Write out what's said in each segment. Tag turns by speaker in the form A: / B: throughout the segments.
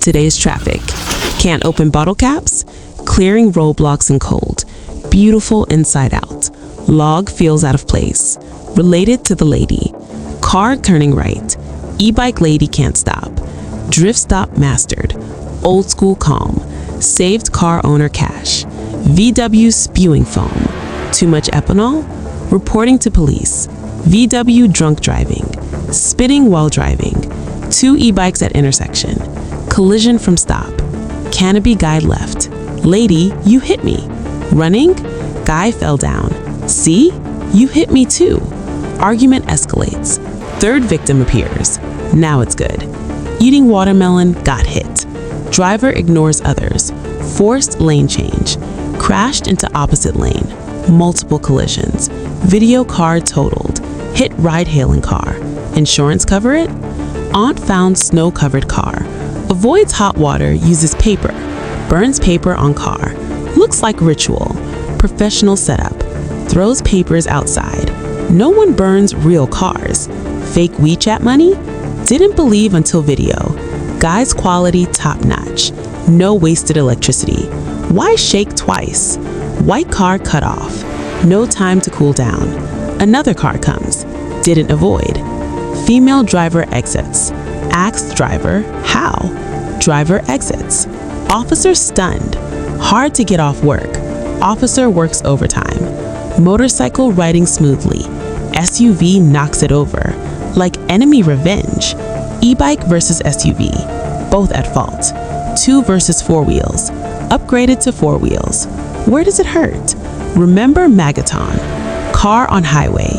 A: Today's traffic. Can't open bottle caps? Clearing roadblocks in cold. Beautiful inside out. Log feels out of place. Related to the lady. Car turning right. E-bike lady can't stop. Drift stop mastered. Old school calm. Saved car owner cash. VW spewing foam. Too much ethanol? Reporting to police. VW drunk driving. Spitting while driving. 2 e-bikes at intersection. Collision from stop. Canopy guy left. Lady, you hit me. Running? Guy fell down. See? You hit me too. Argument escalates. 3rd victim appears. Now it's good. Eating watermelon, got hit. Driver ignores others. Forced lane change. Crashed into opposite lane. Multiple collisions. Video car totaled. Hit ride-hailing car. Insurance cover it? Aunt found snow-covered car. Avoids hot water, uses paper. Burns paper on car. Looks like ritual. Professional setup. Throws papers outside. No one burns real cars. Fake WeChat money? Didn't believe until video. Guy's quality top-notch. No wasted electricity. Why shake twice? White car cut off. No time to cool down. Another car comes. Didn't avoid. Female driver exits. Asks driver, how? Driver exits. Officer stunned. Hard to get off work. Officer works overtime. Motorcycle riding smoothly. SUV knocks it over. Like enemy revenge. E-bike versus SUV. Both at fault. 2 versus 4 wheels. Upgraded to 4 wheels. Where does it hurt? Remember Magaton. Car on highway.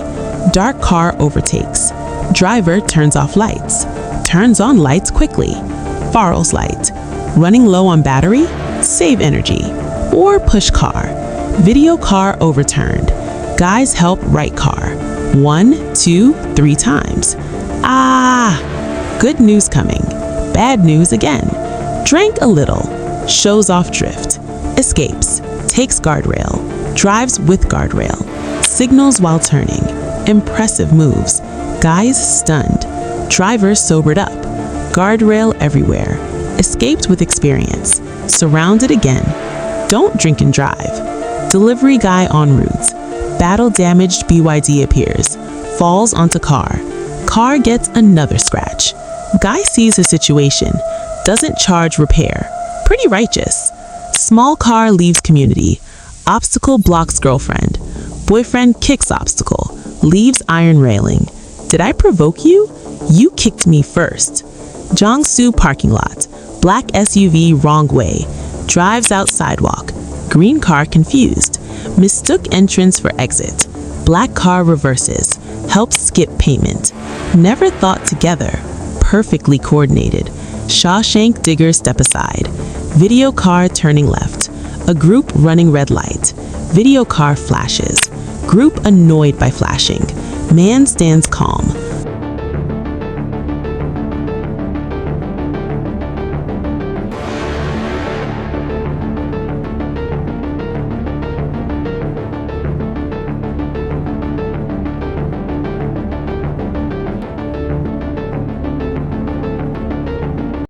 A: Dark car overtakes. Driver turns off lights. Turns on lights quickly. Farrell's light. Running low on battery? Save energy. Or push car. Video car overturned. Guys help right car. 1, 2, 3 times. Ah! Good news coming. Bad news again. Drank a little. Shows off drift. Escapes. Takes guardrail. Drives with guardrail. Signals while turning. Impressive moves. Guys stunned. Driver sobered up. Guardrail everywhere. Escaped with experience. Surrounded again. Don't drink and drive. Delivery guy en route. Battle damaged BYD appears. Falls onto car. Car gets another scratch. Guy sees a situation. Doesn't charge repair. Pretty righteous. Small car leaves community. Obstacle blocks girlfriend. Boyfriend kicks obstacle. Leaves iron railing. Did I provoke you? You kicked me first. Jiangsu parking lot. Black SUV wrong way. Drives out sidewalk. Green car confused. Mistook entrance for exit. Black car reverses. Helps skip payment. Never thought together. Perfectly coordinated. Shawshank digger step aside. Video car turning left. A group running red light. Video car flashes. Group annoyed by flashing. Man stands calm.